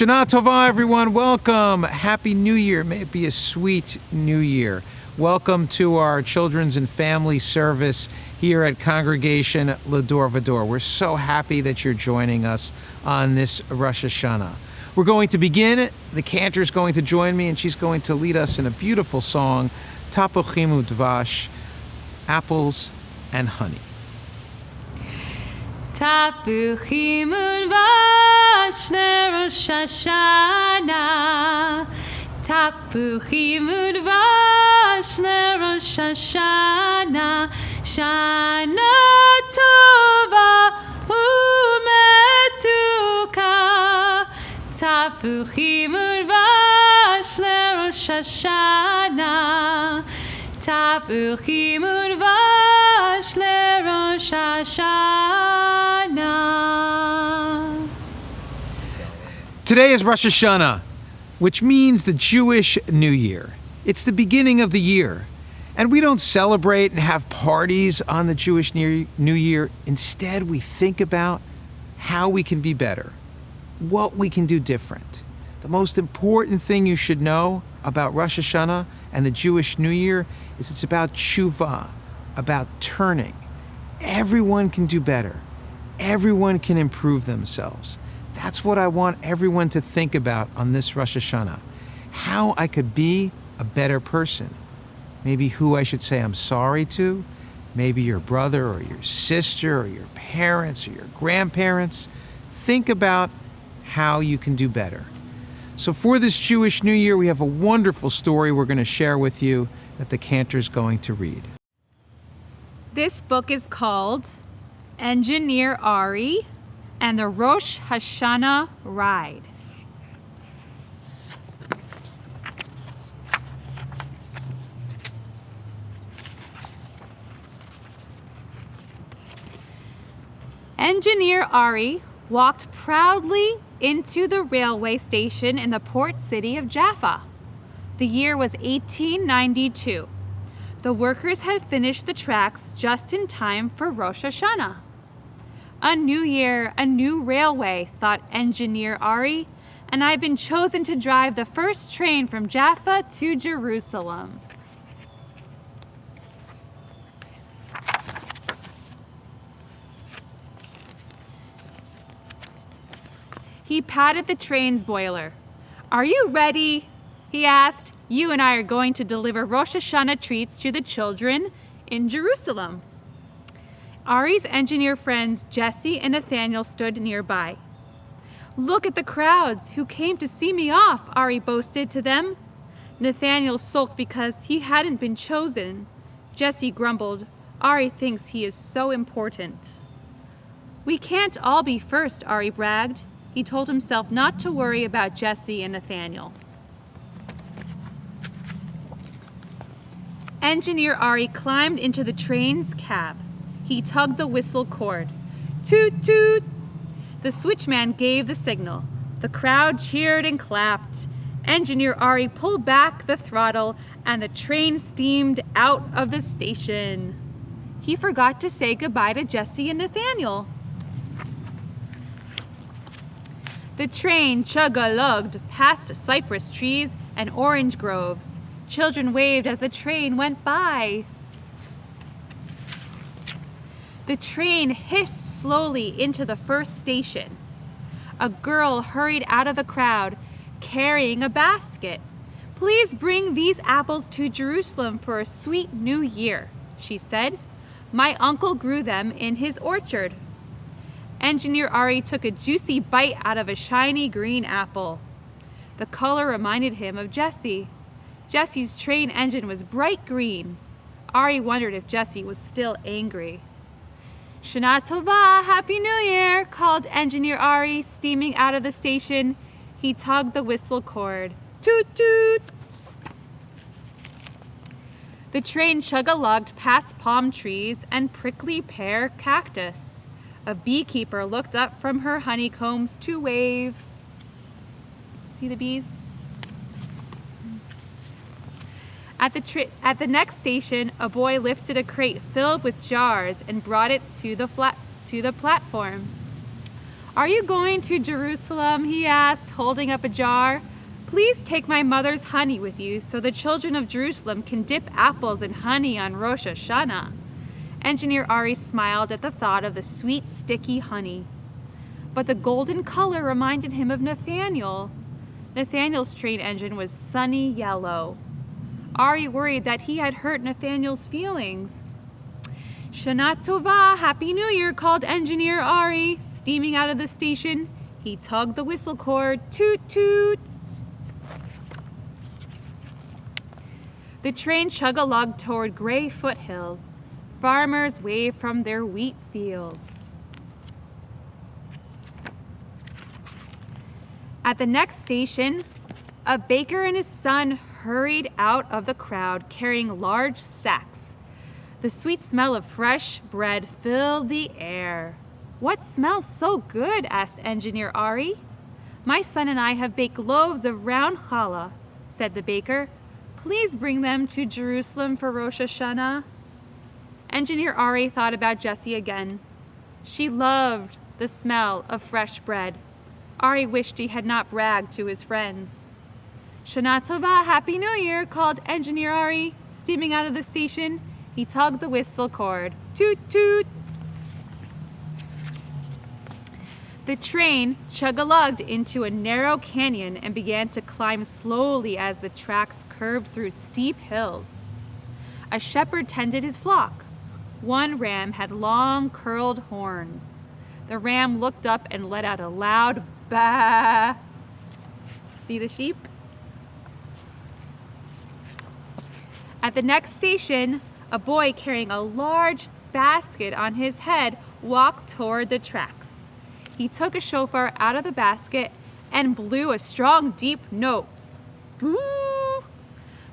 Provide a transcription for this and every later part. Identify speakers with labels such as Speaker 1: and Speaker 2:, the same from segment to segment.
Speaker 1: Shana Tova, everyone. Welcome. Happy New Year. May it be a sweet New Year. Welcome to our children's and family service here at Congregation Lador Vador. We're so happy that you're joining us on this Rosh Hashanah. We're going to begin. The Cantor is going to join me, and she's going to lead us in a beautiful song, Tapuchim Udvash, Apples and Honey.
Speaker 2: Tapuchim udvash leRosh Hashanah. Tapuchim udvash leRosh Hashanah. Shana tova umetuka. Tapuchim udvash leRosh Hashanah. Tapuchim udvash leRosh Hashanah.
Speaker 1: Today is Rosh Hashanah, which means the Jewish New Year. It's the beginning of the year. And we don't celebrate and have parties on the Jewish New Year. Instead, we think about how we can be better, what we can do different. The most important thing you should know about Rosh Hashanah and the Jewish New Year is it's about tshuva, about turning. Everyone can do better. Everyone can improve themselves. That's what I want everyone to think about on this Rosh Hashanah. How I could be a better person. Maybe who I should say I'm sorry to. Maybe your brother or your sister or your parents or your grandparents. Think about how you can do better. So for this Jewish New Year, we have a wonderful story we're going to share with you that the Cantor is going to read.
Speaker 3: This book is called Engineer Ari and the Rosh Hashanah Ride. Engineer Ari walked proudly into the railway station in the port city of Jaffa. The year was 1892. The workers had finished the tracks just in time for Rosh Hashanah. A new year, a new railway, thought Engineer Ari, and I've been chosen to drive the first train from Jaffa to Jerusalem. He patted the train's boiler. "Are you ready?" he asked. "You and I are going to deliver Rosh Hashanah treats to the children in Jerusalem." Ari's engineer friends Jesse and Nathaniel stood nearby. "Look at the crowds who came to see me off," Ari boasted to them. Nathaniel sulked because he hadn't been chosen. Jesse grumbled, "Ari thinks he is so important." "We can't all be first," Ari bragged. He told himself not to worry about Jesse and Nathaniel. Engineer Ari climbed into the train's cab. He tugged the whistle cord. Toot, toot! The switchman gave the signal. The crowd cheered and clapped. Engineer Ari pulled back the throttle and the train steamed out of the station. He forgot to say goodbye to Jesse and Nathaniel. The train chug-a-lugged past cypress trees and orange groves. Children waved as the train went by. The train hissed slowly into the first station. A girl hurried out of the crowd, carrying a basket. "Please bring these apples to Jerusalem for a sweet new year," she said. "My uncle grew them in his orchard." Engineer Ari took a juicy bite out of a shiny green apple. The color reminded him of Jesse. Jesse's train engine was bright green. Ari wondered if Jesse was still angry. "Shana Tova, Happy New Year," called Engineer Ari, steaming out of the station. He tugged the whistle cord. Toot toot! The train chug-a-lugged past palm trees and prickly pear cactus. A beekeeper looked up from her honeycombs to wave. See the bees? At the next station, a boy lifted a crate filled with jars and brought it to the platform. "Are you going to Jerusalem?" he asked, holding up a jar. "Please take my mother's honey with you so the children of Jerusalem can dip apples in honey on Rosh Hashanah." Engineer Ari smiled at the thought of the sweet, sticky honey. But the golden color reminded him of Nathaniel. Nathaniel's train engine was sunny yellow. Ari worried that he had hurt Nathaniel's feelings. "Shana Tova, Happy New Year," called Engineer Ari, steaming out of the station. He tugged the whistle cord. Toot, toot. The train chug-a-lugged toward gray foothills. Farmers waved from their wheat fields. At the next station, a baker and his son hurried out of the crowd carrying large sacks. The sweet smell of fresh bread filled the air. "What smells so good?" asked Engineer Ari. "My son and I have baked loaves of round challah," said the baker. "Please bring them to Jerusalem for Rosh Hashanah." Engineer Ari thought about Jessie again. She loved the smell of fresh bread. Ari wished he had not bragged to his friends. "Shana Tova, Happy New Year," called Engineer Ari, steaming out of the station. He tugged the whistle cord. Toot, toot. The train chug-a-lugged into a narrow canyon and began to climb slowly as the tracks curved through steep hills. A shepherd tended his flock. One ram had long, curled horns. The ram looked up and let out a loud baa. See the sheep? At the next station, a boy carrying a large basket on his head walked toward the tracks. He took a shofar out of the basket and blew a strong, deep note. "Boo!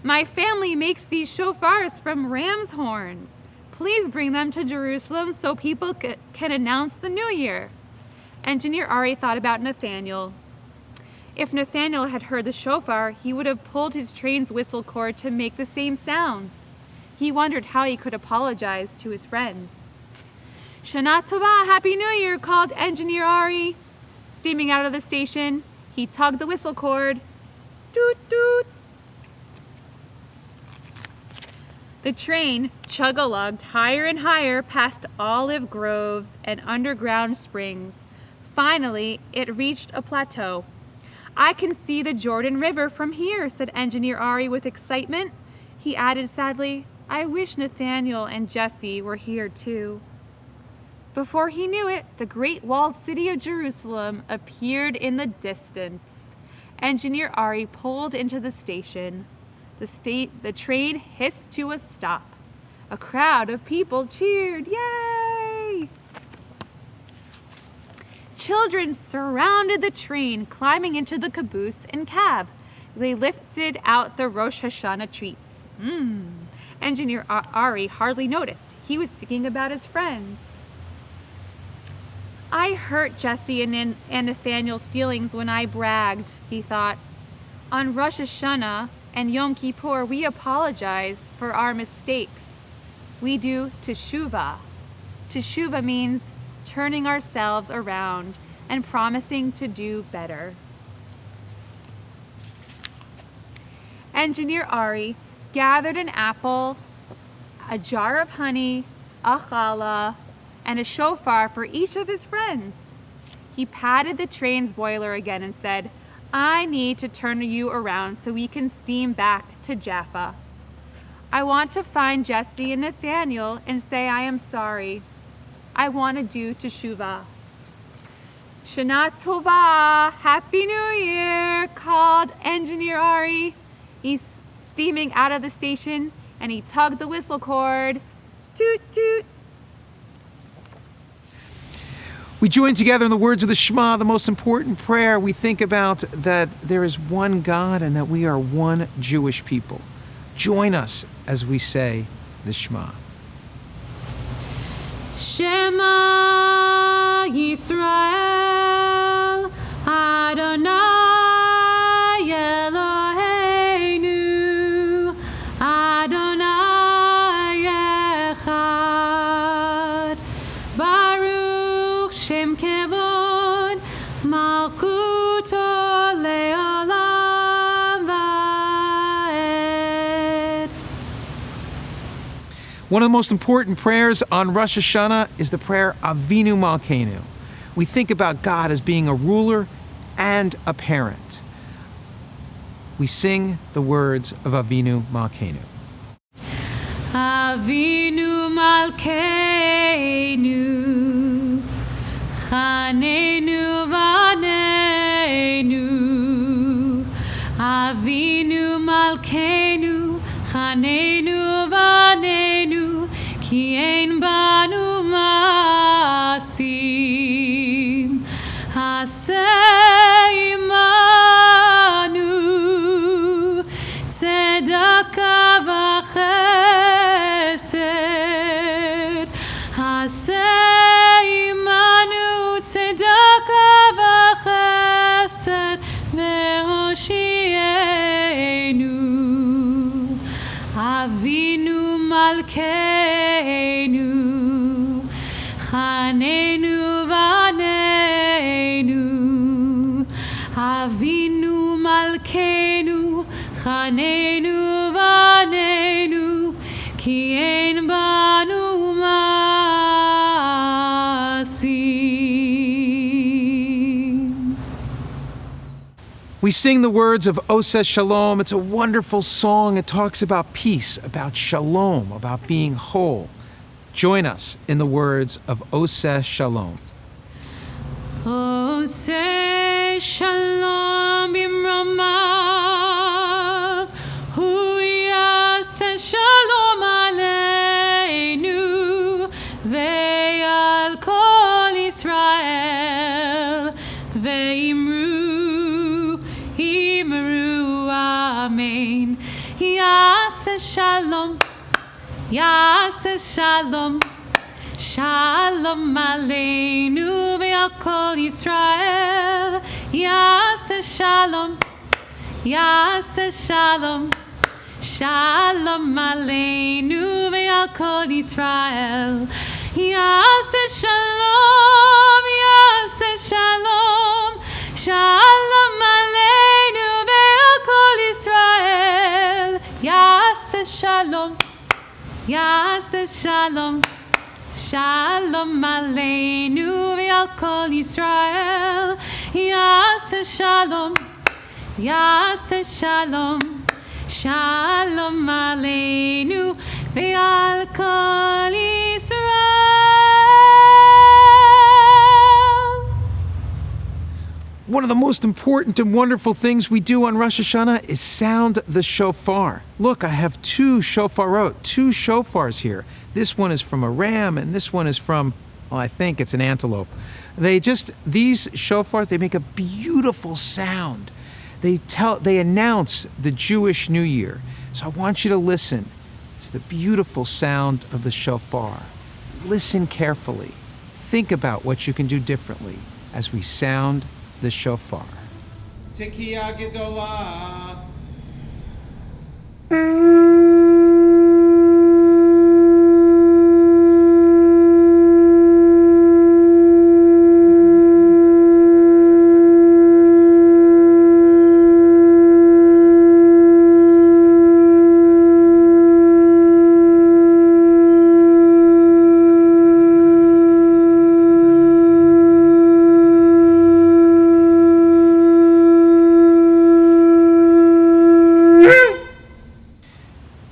Speaker 3: My family makes these shofars from ram's horns. Please bring them to Jerusalem so people can announce the new year." Engineer Ari thought about Nathaniel. If Nathaniel had heard the shofar, he would have pulled his train's whistle cord to make the same sounds. He wondered how he could apologize to his friends. "Shana Tova, Happy New Year," called Engineer Ari. Steaming out of the station, he tugged the whistle cord. Toot, toot. The train chug-a-lugged higher and higher past olive groves and underground springs. Finally, it reached a plateau. "I can see the Jordan River from here," said Engineer Ari with excitement. He added sadly, "I wish Nathaniel and Jessie were here too." Before he knew it, the great walled city of Jerusalem appeared in the distance. Engineer Ari pulled into the station. The train hissed to a stop. A crowd of people cheered. Yay! Children surrounded the train, climbing into the caboose and cab. They lifted out the Rosh Hashanah treats. Engineer Ari hardly noticed. He was thinking about his friends. "I hurt Jessie and Nathaniel's feelings when I bragged," he thought. "On Rosh Hashanah and Yom Kippur, we apologize for our mistakes. We do teshuvah. Teshuvah means turning ourselves around and promising to do better." Engineer Ari gathered an apple, a jar of honey, a challah, and a shofar for each of his friends. He patted the train's boiler again and said, "I need to turn you around so we can steam back to Jaffa. I want to find Jessie and Nathaniel and say I am sorry. I want to do teshuvah." "Shana Tova, Happy New Year," called Engineer Ari. He's steaming out of the station and he tugged the whistle cord. Toot, toot.
Speaker 1: We join together in the words of the Shema, the most important prayer. We think about that there is one God and that we are one Jewish people. Join us as we say the Shema.
Speaker 2: Shema Yisrael, Adonai Eloheinu, Adonai Echad, Baruch Shem Kevod,
Speaker 1: One of the most important prayers on Rosh Hashanah is the prayer Avinu Malkeinu. We think about God as being a ruler and a parent. We sing the words of Avinu Malkeinu.
Speaker 2: Avinu Malkeinu, Chanenu Vaneinu. Avinu Malkeinu, Chanenu Vaneinu, Ki ein banu masim. Hasei imanu, tzedaka v'chesed. Hasei imanu, tzedaka v'chesed, ve'hoshienu. Avinu Malkeinu, Chanenu Vaneinu. Avinu Malkeinu, Chanenu Vaneinu, Ki ein banu masim.
Speaker 1: We sing the words of Oseh Shalom. It's a wonderful song. It talks about peace, about shalom, about being whole. Join us in the words of Oseh Shalom.
Speaker 2: Oseh Shalom bimromav, hu yaseh shalom aleinu, ve'al kol Yisrael, ve'imru, imru amen. Yaseh shalom, yaseh shalom, Shalom aleinu ve'al kol Yisrael. Yaseh shalom, yaseh shalom, Shalom aleinu ve'al kol Yisrael. Yaseh shalom, yaseh shalom, Shalom aleinu ve'al kol Yisrael. Yaseh shalom, yaseh shalom, Shalom aleinu ve'al kol Yisrael. Yaseh shalom, yaseh shalom, Shalom aleinu ve'al kol Yisrael.
Speaker 1: One of the most important and wonderful things we do on Rosh Hashanah is sound the shofar. Look, I have two shofars here. This one is from a ram, and this one is from, well, I think it's an antelope. These shofars, they make a beautiful sound. They announce the Jewish New Year. So I want you to listen to the beautiful sound of the shofar. Listen carefully. Think about what you can do differently as we sound the shofar. Tekiah Gedolah.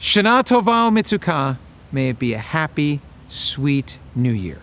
Speaker 1: Shana Tova U'Mitzukah. May it be a happy, sweet New Year.